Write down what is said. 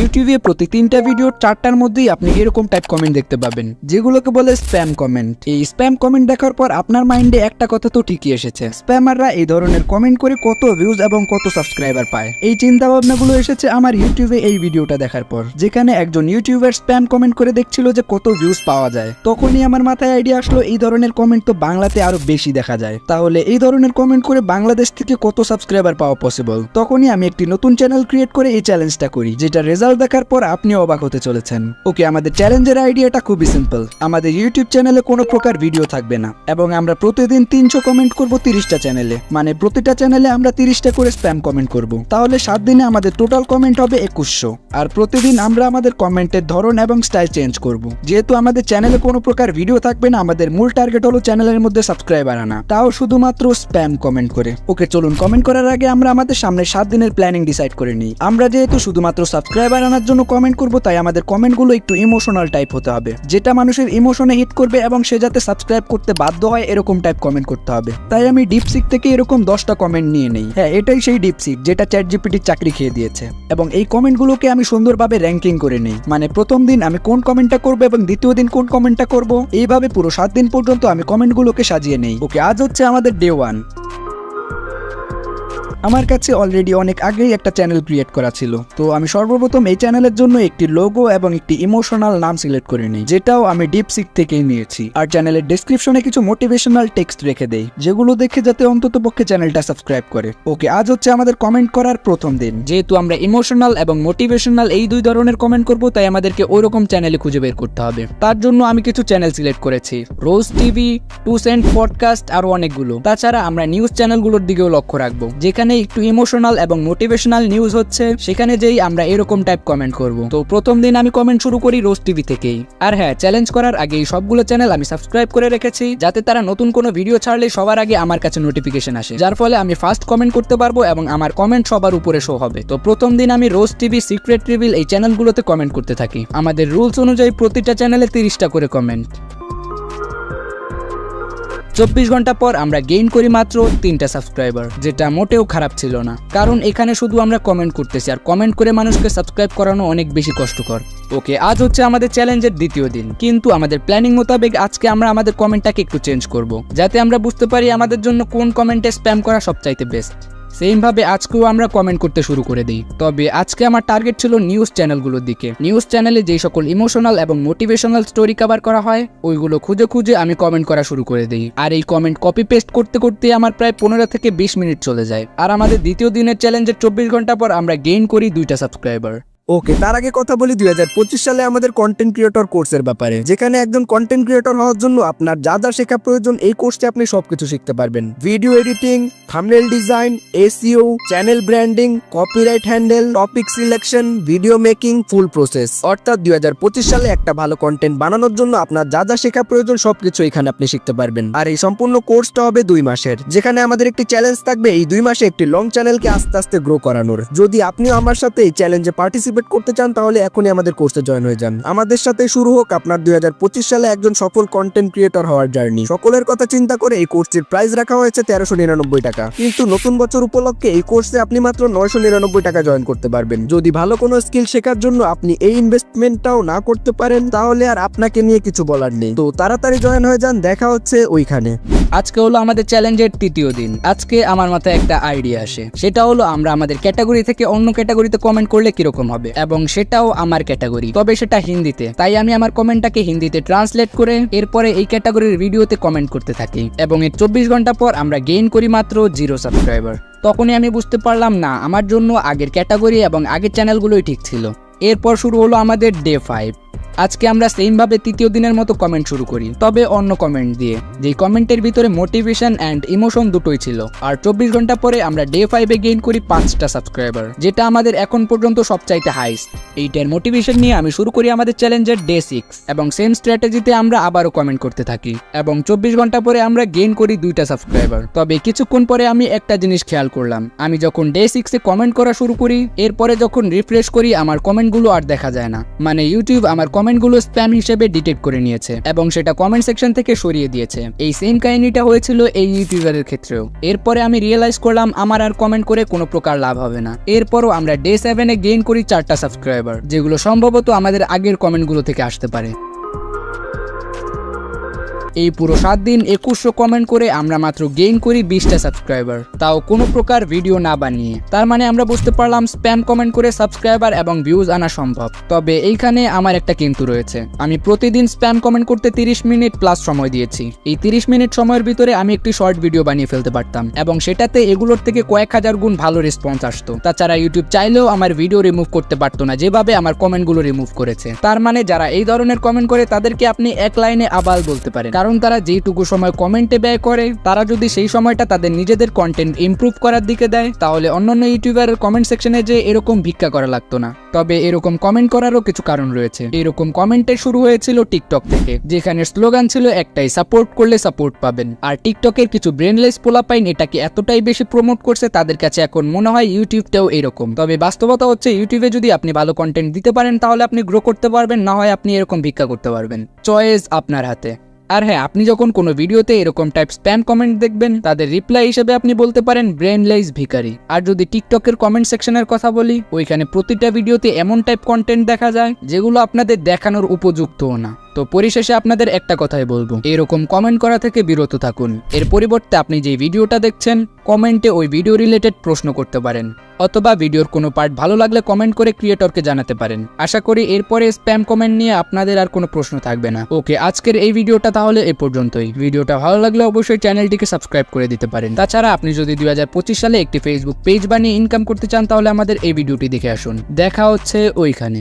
ইউটিউবে প্রতি 3টা ভিডিওর 4টার মধ্যেই আপনি এরকম টাইপ কমেন্ট দেখতে পাবেন, যেগুলোকে বলে স্প্যাম কমেন্ট। এই স্প্যাম কমেন্ট দেখার পর আপনার মাইন্ডে একটা কথা তো ঠিকই এসেছে, স্প্যামাররা এই ধরনের কমেন্ট করে কত ভিউজ এবং কত সাবস্ক্রাইবার পায়। এই চিন্তা ভাবনাগুলো এসেছে আমার ইউটিউবে এই ভিডিওটা দেখার পর, যেখানে একজন ইউটিউবার স্প্যাম কমেন্ট করে দেখছিল যে কত ভিউজ পাওয়া যায়। তখনই আমার মাথায় আইডিয়া আসলো, এই ধরনের কমেন্ট তো বাংলাতে আরো বেশি দেখা যায়, তাহলে এই ধরনের কমেন্ট করে বাংলাদেশ থেকে কত সাবস্ক্রাইবার পাওয়া পসিবল। তখনই আমি একটি নতুন চ্যানেল ক্রিয়েট করে এই চ্যালেঞ্জটা করি, যেটা রেজাল্ট দেখার পর আপনি অবাক হতে চলেছেন। ওকে, আমাদের চ্যালেঞ্জের আইডিয়াটা খুবই সিম্পল। আমাদের ইউটিউব চ্যানেলে কোনো প্রকার ভিডিও থাকবে না এবং আমরা প্রতিদিন 300 কমেন্ট করব 30টা চ্যানেলে, মানে প্রতিটা চ্যানেলে আমরা 30টা করে স্প্যাম কমেন্ট করব। তাহলে 7 দিনে আমাদের টোটাল কমেন্ট হবে 2100। আর প্রতিদিন আমরা আমাদের কমেন্টের ধরন এবং স্টাইল চেঞ্জ করব। যেহেতু আমাদের চ্যানেলে কোনো প্রকার ভিডিও থাকবে না, আমাদের মূল টার্গেট হলো চ্যানেলের মধ্যে সাবস্ক্রাইবার আনা, তাও শুধুমাত্র স্প্যাম কমেন্ট করে। ওকে, চলুন কমেন্ট করার আগে আমরা আমাদের সামনে 7 দিনের প্ল্যানিং ডিসাইড করে নিই। আমরা যেহেতু শুধুমাত্র সাবস্ক্রাইবার আনার জন্য কমেন্ট করব, তাই আমাদের কমেন্টগুলো একটু ইমোশনাল টাইপ হতে হবে, যেটা মানুষের ইমোশনে হিট করবে এবং সে যাতে সাবস্ক্রাইব করতে বাধ্য হয় এরকম টাইপ কমেন্ট করতে হবে। তাই আমি ডিপসিক থেকে এরকম 10টা কমেন্ট নিয়ে নেই। হ্যাঁ, এটাই সেই ডিপসিক যেটা চ্যাটজিপিটির চাকরি খেয়ে দিয়েছে। এবং এই কমেন্টগুলোকে আমি সুন্দরভাবে র্যাঙ্কিং করে নেই, মানে প্রথম দিন আমি কোন কমেন্টটা করবো এবং দ্বিতীয় দিন কোন কমেন্টটা করব, এইভাবে পুরো 7 দিন পর্যন্ত আমি কমেন্টগুলোকে সাজিয়ে নেই। ওকে, আজ হচ্ছে আমাদের ডে 1। আমার কাছে অলরেডি অনেক আগেই একটা চ্যানেল ক্রিয়েট করা ছিল, তো আমি সর্বপ্রথম এই চ্যানেলের জন্য একটি লোগো এবং একটি ইমোশনাল নাম সিলেক্ট করে নিই, যেটাও আমি ডিপসিক থেকেই নিয়েছি। আর চ্যানেলের ডেসক্রিপশনে কিছু মোটিভেশনাল টেক্সট রেখে দেই, যেগুলো দেখে যাতে অন্ততপক্ষে চ্যানেলটা সাবস্ক্রাইব করে। ওকে, আজ হচ্ছে আমাদের কমেন্ট করার প্রথম দিন। যেহেতু আমরা ইমোশনাল এবং মোটিভেশনাল এই দুই ধরনের কমেন্ট করব, তাই আমাদেরকে ওইরকম চ্যানেলে খুঁজে বের করতে হবে। তার জন্য আমি কিছু চ্যানেল সিলেক্ট করেছি, রোজ টিভি, 2 সেন্ট পডকাস্ট, আরো অনেকগুলো। তাছাড়া আমরা নিউজ চ্যানেলগুলোর দিকেও লক্ষ্য রাখবো, যেখানে একটু ইমোশনাল এবং মোটিভেশনাল নিউজ হচ্ছে, সেখানে যেই আমরা এরকম টাইপ কমেন্ট করব। তো প্রথম দিন আমি কমেন্ট শুরু করি রোজ টিভি থেকেই। আর হ্যাঁ, চ্যালেঞ্জ করার আগে সবগুলো চ্যানেল আমি সাবস্ক্রাইব করে রেখেছি, যাতে তারা নতুন কোনো ভিডিও ছাড়লে সবার আগে আমার কাছে নোটিফিকেশন আসে, যার ফলে আমি ফার্স্ট কমেন্ট করতে পারবো এবং আমার কমেন্ট সবার উপরে শো হবে। তো প্রথম দিন আমি রোজ টিভি, সিক্রেট রিভিল এই চ্যানেলগুলোতে কমেন্ট করতে থাকি। আমাদের রুলস অনুযায়ী প্রতিটা চ্যানেলে 30টা করে কমেন্ট। 24 ঘন্টা পর আমরা গেইন করি মাত্র 3টা সাবস্ক্রাইবার, যেটা মোটেও খারাপ ছিল না, কারণ এখানে শুধু আমরা কমেন্ট করতেছি, আর কমেন্ট করে মানুষকে সাবস্ক্রাইব করানো অনেক বেশি কষ্টকর। ওকে, আজ হচ্ছে আমাদের চ্যালেঞ্জের দ্বিতীয় দিন, কিন্তু আমাদের প্ল্যানিং মোতাবেক আজকে আমরা আমাদের কমেন্টটাকে একটু চেঞ্জ করব, যাতে আমরা বুঝতে পারি আমাদের জন্য কোন কমেন্টে স্প্যাম করা সবচাইতে বেস্ট। সেম ভাবে আজকেও আমরা কমেন্ট করতে শুরু করে দিই। তবে আজকে আমার টার্গেট ছিল নিউজ চ্যানেলগুলোর দিকে। নিউজ চ্যানেলে যেই সকল ইমোশনাল এবং মোটিভেশনাল স্টোরি কভার করা হয়, ওইগুলো খুঁজে খুঁজে আমি কমেন্ট করা শুরু করে দিই। আর এই কমেন্ট কপি পেস্ট করতে করতে আমার প্রায় 15 থেকে 20 মিনিট চলে যায়। আর আমাদের দ্বিতীয় দিনের চ্যালেঞ্জের 24 ঘন্টা পর আমরা গেইন করি 2টা সাবস্ক্রাইবার। ওকে, তার আগে কথা বলি 2025 সালে আমাদের কন্টেন্ট ক্রিয়েটর কোর্সের ব্যাপারে, যেখানে একজন কন্টেন্ট ক্রিয়েটর হওয়ার জন্য আপনার যা যা শেখা প্রয়োজন এই কোর্সে আপনি সবকিছু শিখতে পারবেন। Video editing, thumbnail design, SEO, channel branding, copyright handle, topic selection, video making, ফুল প্রসেস। অর্থাৎ 2025 সালে একটা ভালো কন্টেন্ট বানানোর জন্য আপনার যা যা শেখা প্রয়োজন সবকিছু এখানে আপনি শিখতে পারবেন। আর এই সম্পূর্ণ কোর্সটা হবে 2 মাসের, যেখানে আমাদের একটি চ্যালেঞ্জ থাকবে এই 2 মাসে একটি লং চ্যানেলকে আস্তে আস্তে গ্রো করানোর। যদি আপনিও আমার সাথে এই চ্যালেঞ্জে পার্টিসিপেট করতে চান, তাহলে এখনই আমাদের কোর্সে জয়েন হয়ে যান। আমাদের সাথে শুরু হোক আপনার 2025 সালে একজন সফল কন্টেন্ট ক্রিয়েটর হওয়ার জার্নি। সকলের কথা চিন্তা করে এই কোর্সের প্রাইস রাখা হয়েছে 1399 টাকা, কিন্তু নতুন বছর উপলক্ষে এই কোর্সে আপনি মাত্র 999 টাকা জয়েন করতে পারবেন। যদি ভালো কোনো স্কিল শেখার জন্য আপনি এই ইনভেস্টমেন্টটাও না করতে পারেন, তাহলে আর আপনাকে নিয়ে কিছু বলার নেই। তো তাড়াতাড়ি জয়েন হয়ে যান, দেখা হচ্ছে ওইখানে। আজকে হলো আমাদের চ্যালেঞ্জের তৃতীয় দিন। আজকে আমার মাথায় একটা আইডিয়া আসে, সেটা হলো আমরা আমাদের ক্যাটাগরি থেকে অন্য ক্যাটাগরিতে কমেন্ট করলে কিরকম হবে, এবং সেটাও আমার ক্যাটাগরি, তবে সেটা হিন্দিতে। তাই আমি আমার কমেন্টটাকে হিন্দিতে ট্রান্সলেট করে এরপরে এই ক্যাটাগরির ভিডিওতে কমেন্ট করতে থাকি, এবং এর 24 ঘন্টা পর আমরা গেইন করি মাত্র 0 সাবস্ক্রাইবার। তখনই আমি বুঝতে পারলাম না, আমার জন্য আগের ক্যাটাগরি এবং আগের চ্যানেলগুলোই ঠিক ছিল। এরপর শুরু হলো আমাদের ডে 5। আজকে আমরা সেম ভাবে তৃতীয় দিনের মতো কমেন্ট শুরু করি, তবে অন্য কমেন্ট দিয়ে, যেই কমেন্টের ভিতরে মোটিভেশন অ্যান্ড ইমোশন দুটোই ছিল। আর 24 ঘন্টা পরে আমরা ডে 5 এ গেইন করি 5টা সাবস্ক্রাইবার, যেটা আমাদের এখন পর্যন্ত সবচাইতে হাইস্ট। এইটার মোটিভেশন নিয়ে আমি শুরু করি আমাদের চ্যালেঞ্জের ডে 6, এবং সেম স্ট্র্যাটেজিতে আমরা আবারও কমেন্ট করতে থাকি, এবং 24 ঘন্টা পরে আমরা গেইন করি 2টা সাবস্ক্রাইবার। তবে কিছুক্ষণ পরে আমি একটা জিনিস খেয়াল করলাম, আমি যখন ডে 6 এ কমেন্ট করা শুরু করি, এরপরে যখন রিফ্রেশ করি আমার কমেন্টগুলো আর দেখা যায় না, মানে ইউটিউব আমার কমেন্টগুলো স্প্যাম হিসেবে ডিটেক্ট করে নিয়েছে এবং সেটা কমেন্ট সেকশন থেকে সরিয়ে দিয়েছে। এই সেম কাহিনীটা হয়েছিল এই ইউটিউবারের ক্ষেত্রেও। এরপরে আমি রিয়েলাইজ করলাম আমার আর কমেন্ট করে কোনো প্রকার লাভ হবে না। এরপরও আমরা ডে 7-এ গেইন করি 4টা সাবস্ক্রাইবার, যেগুলো সম্ভবত আমাদের আগের কমেন্টগুলো থেকে আসতে পারে। এই পুরো 7 দিন 2100 কমেন্ট করে আমরা মাত্র গেইন করি 20টা সাবস্ক্রাইবার, তাও কোনো প্রকার ভিডিও না বানিয়ে। তার মানে আমরা বুঝতে পারলাম স্প্যাম কমেন্ট করে সাবস্ক্রাইবার এবং ভিউজ আনা সম্ভব। তবে এইখানে আমার একটা কিন্তু রয়েছে। আমি প্রতিদিন স্প্যাম কমেন্ট করতে 30 মিনিট প্লাস সময় দিয়েছি। এই 30 মিনিট সময়ের ভিতরে আমি একটি শর্ট ভিডিও বানিয়ে ফেলতে পারতাম এবং সেটাতে এগুলোর থেকে কয়েক হাজার গুণ ভালো রেসপন্স আসতো। তাছাড়া ইউটিউব চাইলেও আমার ভিডিও রিমুভ করতে পারতো না, যেভাবে আমার কমেন্টগুলো রিমুভ করেছে। তার মানে যারা এই ধরনের কমেন্ট করে তাদেরকে আপনি এক লাইনে আবাল বলতে পারেন, কারণ তারা যেটুকু সময় কমেন্টে ব্যয় করে তারা যদি সেই সময়টা তাদের নিজেদের কন্টেন্ট ইমপ্রুভ করার দিকে দেয়, তাহলে অন্যান্য ইউটিউবারের কমেন্ট সেকশনে যে এরকম ভিক্ষা করা লাগতো না। তবে এরকম কমেন্ট করারও কিছু কারণ রয়েছে। এরকম কমেন্টে শুরু হয়েছিল টিকটক থেকে, যেখানে স্লোগান ছিল একটাই, সাপোর্ট করলে সাপোর্ট পাবেন। আর টিকটকের কিছু ব্রেনলেস পোলাপাইন এটাকে এতটাই বেশি প্রমোট করছে, তাদের কাছে এখন মনে হয় ইউটিউবটাও এরকম। তবে বাস্তবতা হচ্ছে ইউটিউবে যদি আপনি ভালো কন্টেন্ট দিতে পারেন তাহলে আপনি গ্রো করতে পারবেন, না হয় আপনি এরকম ভিক্ষা করতে পারবেন। চয়েস আপনার হাতে। আর হ্যাঁ, আপনি যখন কোনো ভিডিওতে এরকম টাইপ স্প্যাম কমেন্ট দেখবেন, তাদের রিপ্লাই হিসেবে আপনি বলতে পারেন ব্রেনলেস ভিখারি। আর যদি টিকটকের কমেন্ট সেকশনের কথা বলি, ওইখানে প্রতিটা ভিডিওতে এমন টাইপ কন্টেন্ট দেখা যায় যেগুলো আপনাদের দেখানোর উপযুক্তও না। তো পরিশেষে আপনাদের একটা কথাই বলবো, এরকম কমেন্ট করা থেকে বিরত থাকুন। এর পরিবর্তে আপনি যে ভিডিওটা দেখছেন, কমেন্টে ওই ভিডিও রিলেটেড প্রশ্ন করতে পারেন, অথবা ভিডিওর কোনো পার্ট ভালো লাগলে কমেন্ট করে ক্রিয়েটরকে জানাতে পারেন। আশা করি এরপরে স্প্যাম কমেন্ট নিয়ে আপনাদের আর কোনো প্রশ্ন থাকবে না। ওকে, আজকের এই ভিডিওটা তাহলে এ পর্যন্তই। ভিডিওটা ভালো লাগলে অবশ্যই চ্যানেলটিকে সাবস্ক্রাইব করে দিতে পারেন। তাছাড়া আপনি যদি 2025 সালে একটি ফেসবুক পেজ বানিয়ে ইনকাম করতে চান, তাহলে আমাদের এই ভিডিওটি দেখে আসুন। দেখা হচ্ছে ওইখানে।